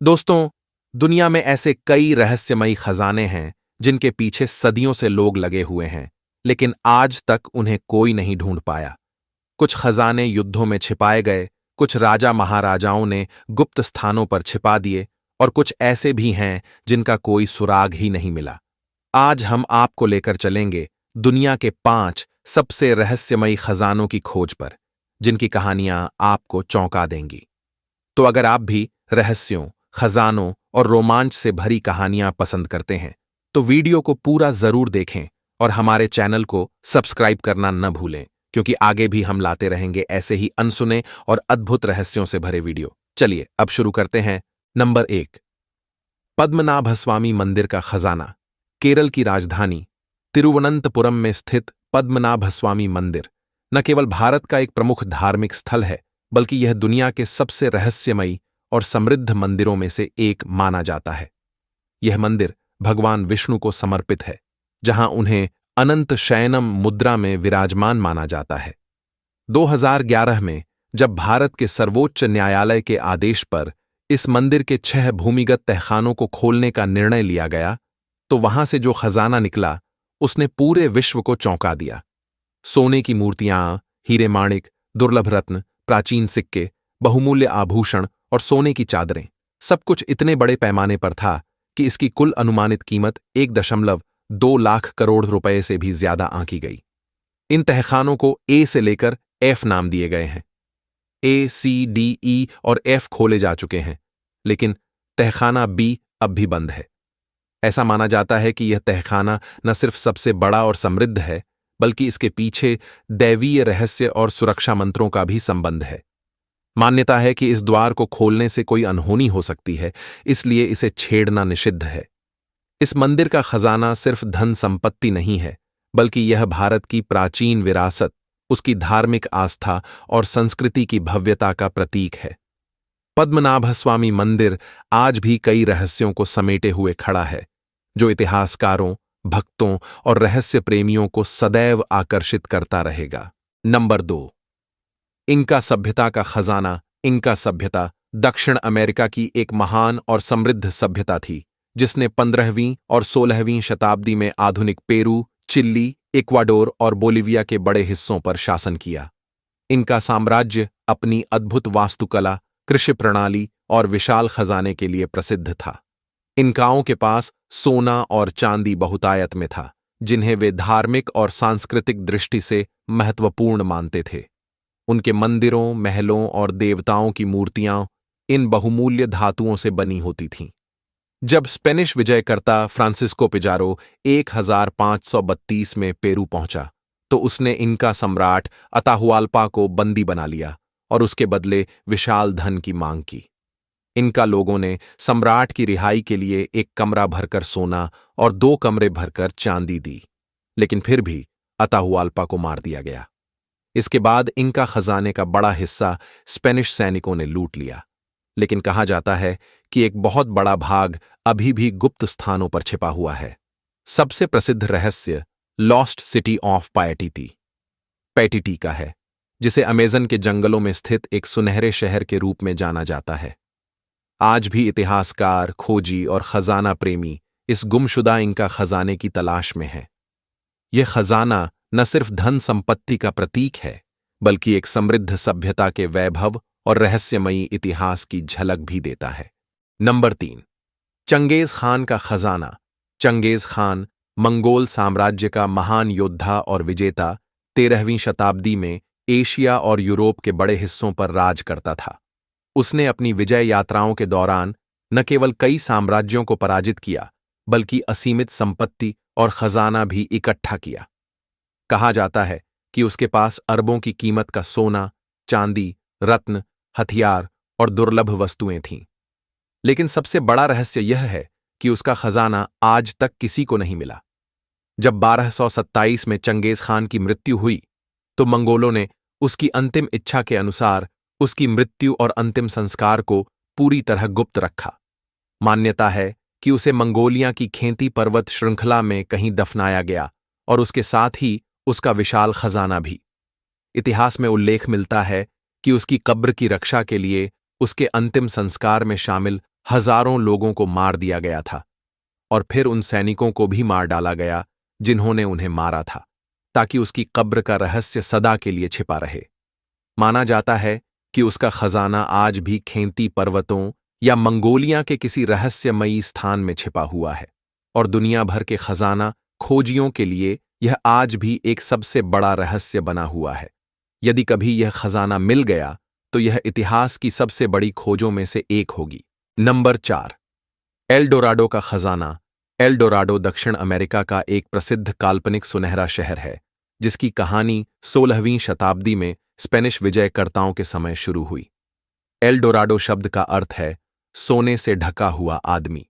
दोस्तों, दुनिया में ऐसे कई रहस्यमयी खजाने हैं जिनके पीछे सदियों से लोग लगे हुए हैं, लेकिन आज तक उन्हें कोई नहीं ढूंढ पाया। कुछ खजाने युद्धों में छिपाए गए, कुछ राजा महाराजाओं ने गुप्त स्थानों पर छिपा दिए, और कुछ ऐसे भी हैं जिनका कोई सुराग ही नहीं मिला। आज हम आपको लेकर चलेंगे दुनिया के 5 सबसे रहस्यमयी खजानों की खोज पर, जिनकी कहानियां आपको चौंका देंगी। तो अगर आप भी रहस्यों, खजानों और रोमांच से भरी कहानियां पसंद करते हैं, तो वीडियो को पूरा जरूर देखें और हमारे चैनल को सब्सक्राइब करना न भूलें, क्योंकि आगे भी हम लाते रहेंगे ऐसे ही अनसुने और अद्भुत रहस्यों से भरे वीडियो। चलिए अब शुरू करते हैं। नंबर 1, पद्मनाभस्वामी मंदिर का खजाना। केरल की राजधानी तिरुवनंतपुरम में स्थित पद्मनाभस्वामी मंदिर न केवल भारत का एक प्रमुख धार्मिक स्थल है, बल्कि यह दुनिया के सबसे रहस्यमयी और समृद्ध मंदिरों में से एक माना जाता है। यह मंदिर भगवान विष्णु को समर्पित है, जहां उन्हें अनंत शयनम मुद्रा में विराजमान माना जाता है। 2011 में जब भारत के सर्वोच्च न्यायालय के आदेश पर इस मंदिर के 6 भूमिगत तहखानों को खोलने का निर्णय लिया गया, तो वहां से जो खजाना निकला उसने पूरे विश्व को चौंका दिया। सोने की मूर्तियां, हीरे माणिक, दुर्लभ रत्न, प्राचीन सिक्के, बहुमूल्य आभूषण और सोने की चादरें, सब कुछ इतने बड़े पैमाने पर था कि इसकी कुल अनुमानित कीमत 1.2 लाख करोड़ रुपए से भी ज्यादा आंकी गई। इन तहखानों को ए से लेकर एफ नाम दिए गए हैं। ए, सी, डी, ई और एफ खोले जा चुके हैं, लेकिन तहखाना बी अब भी बंद है। ऐसा माना जाता है कि यह तहखाना न सिर्फ सबसे बड़ा और समृद्ध है, बल्कि इसके पीछे दैवीय रहस्य और सुरक्षा मंत्रों का भी संबंध है। मान्यता है कि इस द्वार को खोलने से कोई अनहोनी हो सकती है, इसलिए इसे छेड़ना निषिद्ध है। इस मंदिर का खजाना सिर्फ धन संपत्ति नहीं है, बल्कि यह भारत की प्राचीन विरासत, उसकी धार्मिक आस्था और संस्कृति की भव्यता का प्रतीक है। पद्मनाभस्वामी मंदिर आज भी कई रहस्यों को समेटे हुए खड़ा है, जो इतिहासकारों, भक्तों और रहस्य प्रेमियों को सदैव आकर्षित करता रहेगा। नंबर 2, इंका सभ्यता का खजाना। इंका सभ्यता दक्षिण अमेरिका की एक महान और समृद्ध सभ्यता थी, जिसने 15वीं और 16वीं शताब्दी में आधुनिक पेरू, चिली, इक्वाडोर और बोलिविया के बड़े हिस्सों पर शासन किया। इनका साम्राज्य अपनी अद्भुत वास्तुकला, कृषि प्रणाली और विशाल खजाने के लिए प्रसिद्ध था। इनकाओं के पास सोना और चांदी बहुतायत में था, जिन्हें वे धार्मिक और सांस्कृतिक दृष्टि से महत्वपूर्ण मानते थे। उनके मंदिरों, महलों और देवताओं की मूर्तियां इन बहुमूल्य धातुओं से बनी होती थीं। जब स्पेनिश विजयकर्ता फ्रांसिस्को पिजारो 1532 में पेरू पहुंचा, तो उसने इनका सम्राट अताहुआल्पा को बंदी बना लिया और उसके बदले विशाल धन की मांग की। इनका लोगों ने सम्राट की रिहाई के लिए एक कमरा भरकर सोना और 2 कमरे भरकर चांदी दी, लेकिन फिर भी अताहुआल्पा को मार दिया गया। इसके बाद इनका खजाने का बड़ा हिस्सा स्पेनिश सैनिकों ने लूट लिया, लेकिन कहा जाता है कि एक बहुत बड़ा भाग अभी भी गुप्त स्थानों पर छिपा हुआ है। सबसे प्रसिद्ध रहस्य लॉस्ट सिटी ऑफ पायटिटी पैटिटी का है, जिसे अमेज़न के जंगलों में स्थित एक सुनहरे शहर के रूप में जाना जाता है। आज भी इतिहासकार, खोजी और खजाना प्रेमी इस गुमशुदा इनका खजाने की तलाश में हैं। यह खजाना न सिर्फ धन संपत्ति का प्रतीक है, बल्कि एक समृद्ध सभ्यता के वैभव और रहस्यमयी इतिहास की झलक भी देता है। नंबर 3, चंगेज खान का खजाना। चंगेज खान मंगोल साम्राज्य का महान योद्धा और विजेता 13वीं शताब्दी में एशिया और यूरोप के बड़े हिस्सों पर राज करता था। उसने अपनी विजय यात्राओं के दौरान न केवल कई साम्राज्यों को पराजित किया, बल्कि असीमित संपत्ति और खजाना भी इकट्ठा किया। कहा जाता है कि उसके पास अरबों की कीमत का सोना, चांदी, रत्न, हथियार और दुर्लभ वस्तुएं थीं। लेकिन सबसे बड़ा रहस्य यह है कि उसका खजाना आज तक किसी को नहीं मिला। जब 1227 में चंगेज खान की मृत्यु हुई, तो मंगोलों ने उसकी अंतिम इच्छा के अनुसार उसकी मृत्यु और अंतिम संस्कार को पूरी तरह गुप्त रखा। मान्यता है कि उसे मंगोलिया की खेती पर्वत श्रृंखला में कहीं दफनाया गया, और उसके साथ ही उसका विशाल खजाना भी। इतिहास में उल्लेख मिलता है कि उसकी कब्र की रक्षा के लिए उसके अंतिम संस्कार में शामिल हजारों लोगों को मार दिया गया था और फिर उन सैनिकों को भी मार डाला गया जिन्होंने उन्हें मारा था, ताकि उसकी कब्र का रहस्य सदा के लिए छिपा रहे। माना जाता है कि उसका खजाना आज भी खैंती पर्वतों या मंगोलिया के किसी रहस्यमयी स्थान में छिपा हुआ है, और दुनिया भर के खजाना खोजियों के लिए यह आज भी एक सबसे बड़ा रहस्य बना हुआ है। यदि कभी यह खजाना मिल गया तो यह इतिहास की सबसे बड़ी खोजों में से एक होगी। नंबर 4, एल डोराडो का खजाना। एल डोराडो दक्षिण अमेरिका का एक प्रसिद्ध काल्पनिक सुनहरा शहर है, जिसकी कहानी 16वीं शताब्दी में स्पेनिश विजयकर्ताओं के समय शुरू हुई। एल डोराडो शब्द का अर्थ है सोने से ढका हुआ आदमी।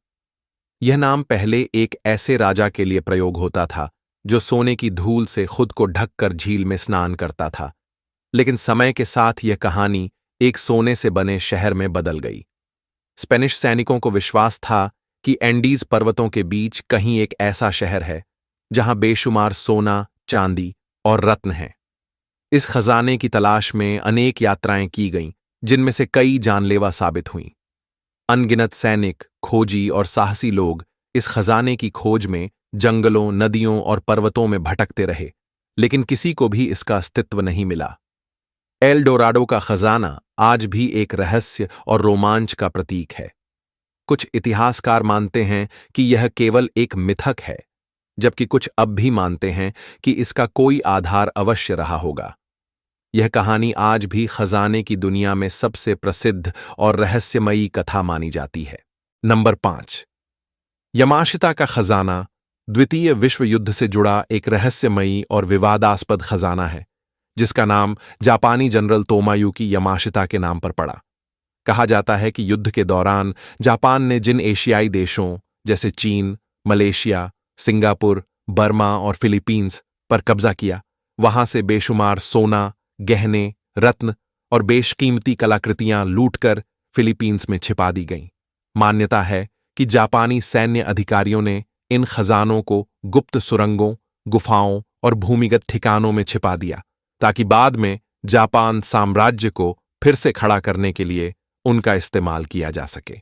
यह नाम पहले एक ऐसे राजा के लिए प्रयोग होता था जो सोने की धूल से खुद को ढककर झील में स्नान करता था, लेकिन समय के साथ यह कहानी एक सोने से बने शहर में बदल गई। स्पेनिश सैनिकों को विश्वास था कि एंडीज पर्वतों के बीच कहीं एक ऐसा शहर है जहां बेशुमार सोना, चांदी और रत्न हैं। इस खजाने की तलाश में अनेक यात्राएं की गईं, जिनमें से कई जानलेवा साबित हुईं। अनगिनत सैनिक, खोजी और साहसी लोग इस खजाने की खोज में जंगलों, नदियों और पर्वतों में भटकते रहे, लेकिन किसी को भी इसका अस्तित्व नहीं मिला। एल डोराडो का खजाना आज भी एक रहस्य और रोमांच का प्रतीक है। कुछ इतिहासकार मानते हैं कि यह केवल एक मिथक है, जबकि कुछ अब भी मानते हैं कि इसका कोई आधार अवश्य रहा होगा। यह कहानी आज भी खजाने की दुनिया में सबसे प्रसिद्ध और रहस्यमयी कथा मानी जाती है। नंबर 5, यमाशिता का खजाना। द्वितीय विश्व युद्ध से जुड़ा एक रहस्यमयी और विवादास्पद खजाना है, जिसका नाम जापानी जनरल तोमायुकी यमाशिता के नाम पर पड़ा। कहा जाता है कि युद्ध के दौरान जापान ने जिन एशियाई देशों जैसे चीन, मलेशिया, सिंगापुर, बर्मा और फिलीपींस पर कब्जा किया, वहां से बेशुमार सोना, गहने, रत्न और बेशकीमती कलाकृतियां लूटकर फिलीपींस में छिपा दी गईं। मान्यता है कि जापानी सैन्य अधिकारियों ने इन खजानों को गुप्त सुरंगों, गुफाओं और भूमिगत ठिकानों में छिपा दिया, ताकि बाद में जापान साम्राज्य को फिर से खड़ा करने के लिए उनका इस्तेमाल किया जा सके।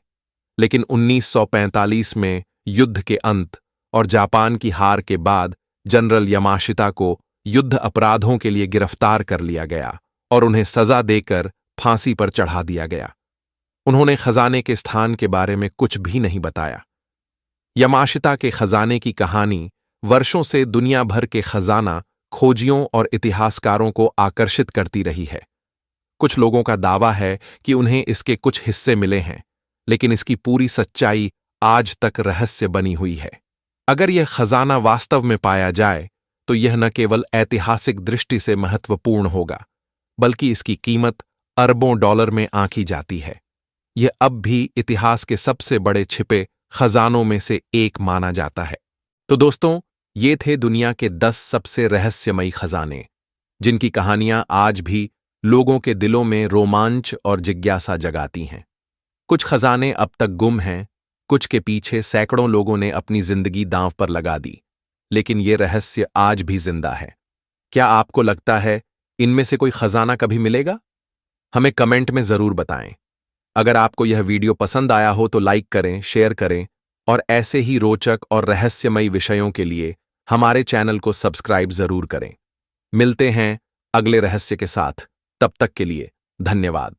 लेकिन 1945 में युद्ध के अंत और जापान की हार के बाद जनरल यमाशिता को युद्ध अपराधों के लिए गिरफ्तार कर लिया गया और उन्हें सजा देकर फांसी पर चढ़ा दिया गया। उन्होंने खजाने के स्थान के बारे में कुछ भी नहीं बताया। यमाशिता के खजाने की कहानी वर्षों से दुनिया भर के खजाना खोजियों और इतिहासकारों को आकर्षित करती रही है। कुछ लोगों का दावा है कि उन्हें इसके कुछ हिस्से मिले हैं, लेकिन इसकी पूरी सच्चाई आज तक रहस्य बनी हुई है। अगर यह खजाना वास्तव में पाया जाए तो यह न केवल ऐतिहासिक दृष्टि से महत्वपूर्ण होगा, बल्कि इसकी कीमत अरबों डॉलर में आंकी जाती है। यह अब भी इतिहास के सबसे बड़े छिपे खजानों में से एक माना जाता है। तो दोस्तों, ये थे दुनिया के 10 सबसे रहस्यमयी खजाने, जिनकी कहानियां आज भी लोगों के दिलों में रोमांच और जिज्ञासा जगाती हैं। कुछ खजाने अब तक गुम हैं, कुछ के पीछे सैकड़ों लोगों ने अपनी जिंदगी दांव पर लगा दी, लेकिन ये रहस्य आज भी जिंदा है। क्या आपको लगता है इनमें से कोई खजाना कभी मिलेगा? हमें कमेंट में जरूर बताएं। अगर आपको यह वीडियो पसंद आया हो तो लाइक करें, शेयर करें और ऐसे ही रोचक और रहस्यमयी विषयों के लिए हमारे चैनल को सब्सक्राइब जरूर करें। मिलते हैं अगले रहस्य के साथ। तब तक के लिए धन्यवाद।